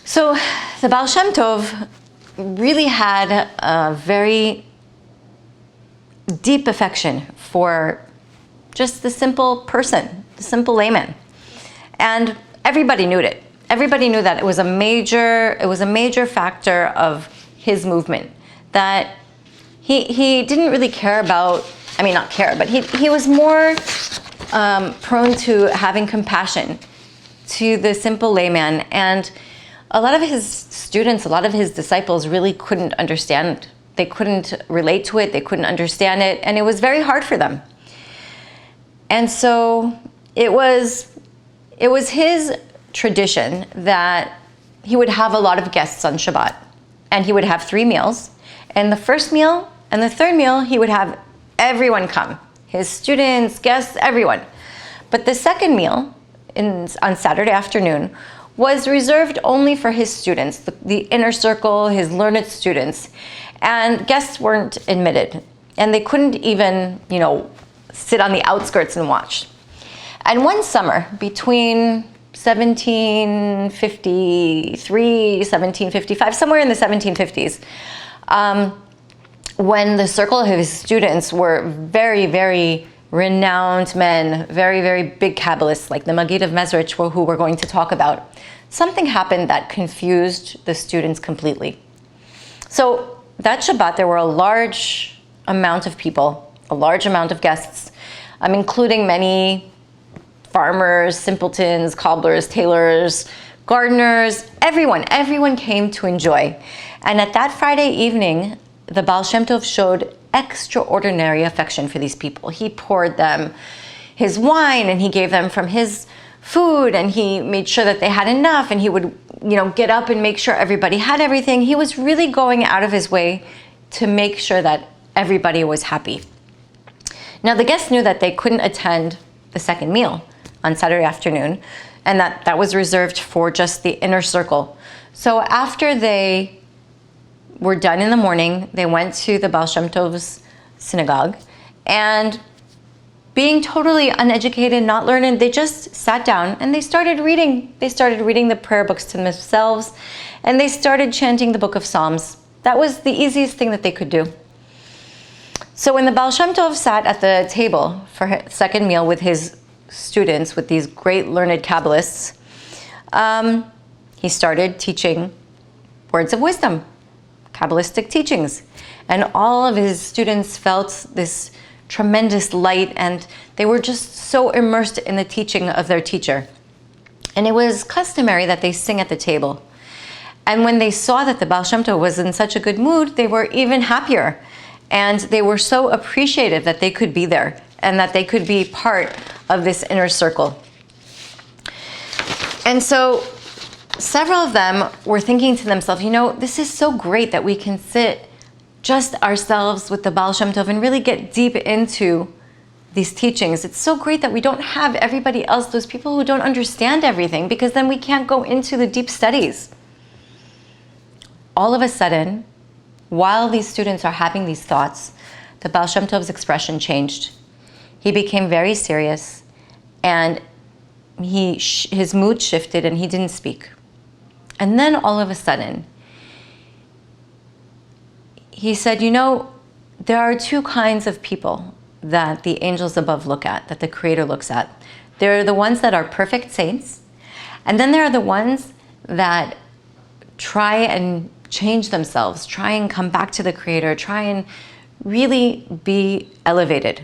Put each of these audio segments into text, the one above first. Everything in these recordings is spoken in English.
So the Baal Shem Tov really had a very deep affection for just the simple person, the simple layman. And everybody knew it. Everybody knew that it was a major factor of his movement, that he didn't really care about, I mean, not care, but he was more prone to having compassion to the simple layman. And a lot of his students, a lot of his disciples really couldn't understand. They couldn't relate to it. They couldn't understand it. And it was very hard for them. And so it was his tradition that he would have a lot of guests on Shabbat. And he would have 3 meals. And the first meal and the third meal, he would have everyone come. His students, guests, everyone. But the second meal on Saturday afternoon was reserved only for his students, the inner circle, his learned students. And guests weren't admitted. And they couldn't even, sit on the outskirts and watch. And one summer, between 1753, 1755, somewhere in the 1750s, when the circle of his students were very, very renowned men, very, very big Kabbalists, like the Maggid of Mezrich, who we're going to talk about, something happened that confused the students completely. So that Shabbat, there were a large amount of people, a large amount of guests, including many farmers, simpletons, cobblers, tailors, gardeners, everyone came to enjoy. And at that Friday evening, the Baal Shem Tov showed extraordinary affection for these people. He poured them his wine and he gave them from his food and he made sure that they had enough, and he would, get up and make sure everybody had everything. He was really going out of his way to make sure that everybody was happy. Now the guests knew that they couldn't attend the second meal on Saturday afternoon, and that was reserved for just the inner circle. So after they were done in the morning, they went to the Baal Shem Tov's synagogue, and being totally uneducated, not learned, they just sat down and they started reading. They started reading the prayer books to themselves, and they started chanting the book of Psalms. That was the easiest thing that they could do. So when the Baal Shem Tov sat at the table for his second meal with his students, with these great learned Kabbalists, he started teaching words of wisdom, Kabbalistic teachings. And all of his students felt this tremendous light, and they were just so immersed in the teaching of their teacher. And it was customary that they sing at the table. And when they saw that the Baal Shem Tov was in such a good mood, they were even happier. And they were so appreciative that they could be there and that they could be part of this inner circle. And so several of them were thinking to themselves, this is so great that we can sit just ourselves with the Baal Shem Tov and really get deep into these teachings. It's so great that we don't have everybody else, those people who don't understand everything, because then we can't go into the deep studies. All of a sudden, while these students are having these thoughts, the Baal Shem Tov's expression changed. He became very serious, and his mood shifted, and he didn't speak. And then all of a sudden, he said, there are 2 kinds of people that the angels above look at, that the Creator looks at. There are the ones that are perfect saints, and then there are the ones that try and change themselves, try and come back to the Creator, try and really be elevated.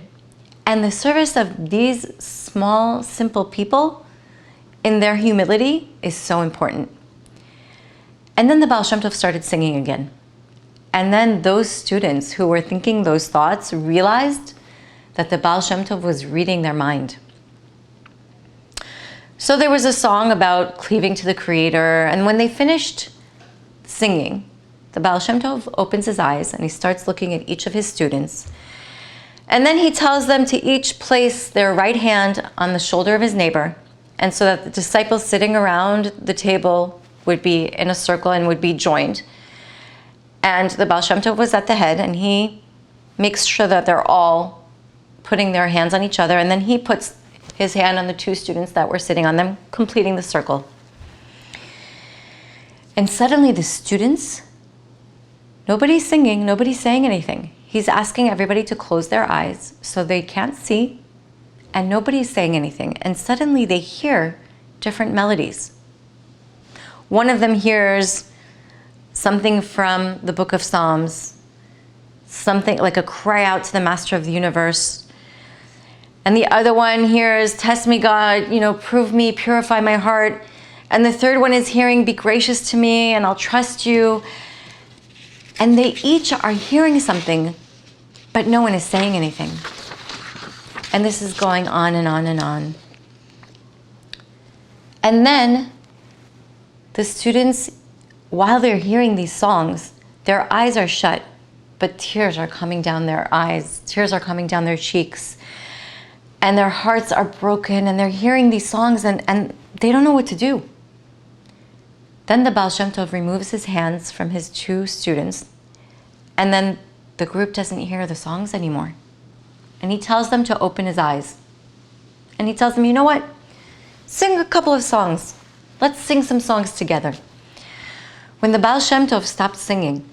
And the service of these small, simple people in their humility is so important. And then the Baal Shem Tov started singing again. And then those students who were thinking those thoughts realized that the Baal Shem Tov was reading their mind. So there was a song about cleaving to the Creator, and when they finished singing, the Baal Shem Tov opens his eyes and he starts looking at each of his students. And then he tells them to each place their right hand on the shoulder of his neighbor, and so that the disciples sitting around the table would be in a circle and would be joined. And the Baal Shem Tov was at the head, and he makes sure that they're all putting their hands on each other, and then he puts his hand on the 2 students that were sitting on them, completing the circle. And suddenly the students, nobody's singing, nobody's saying anything. He's asking everybody to close their eyes so they can't see, and nobody's saying anything. And suddenly they hear different melodies. One of them hears something from the book of Psalms, something like a cry out to the Master of the universe. And the other one hears, test me, God, prove me, purify my heart. And the third one is hearing, be gracious to me and I'll trust you. And they each are hearing something, but no one is saying anything. And this is going on and on and on. And then the students, while they're hearing these songs, their eyes are shut, but tears are coming down their eyes, tears are coming down their cheeks, and their hearts are broken, and they're hearing these songs, and they don't know what to do. Then the Baal Shem Tov removes his hands from his two students, and then the group doesn't hear the songs anymore. And he tells them to open his eyes. And he tells them, you know what? Sing a couple of songs. Let's sing some songs together. When the Baal Shem Tov stopped singing,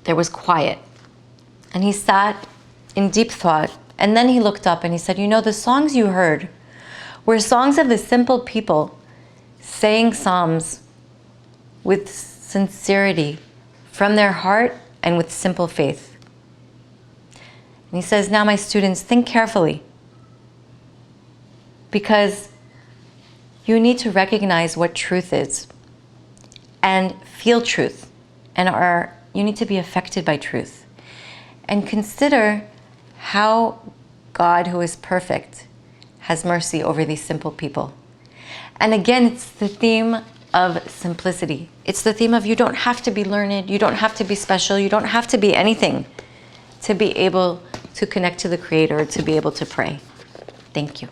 there was quiet. And he sat in deep thought. And then he looked up and he said, the songs you heard were songs of the simple people saying psalms with sincerity from their heart and with simple faith. And he says, now my students, think carefully, because you need to recognize what truth is and feel truth, and you need to be affected by truth. And consider how God, who is perfect, has mercy over these simple people. And again, it's the theme of simplicity. It's the theme of you don't have to be learned, you don't have to be special, you don't have to be anything to be able to connect to the Creator, to be able to pray. Thank you.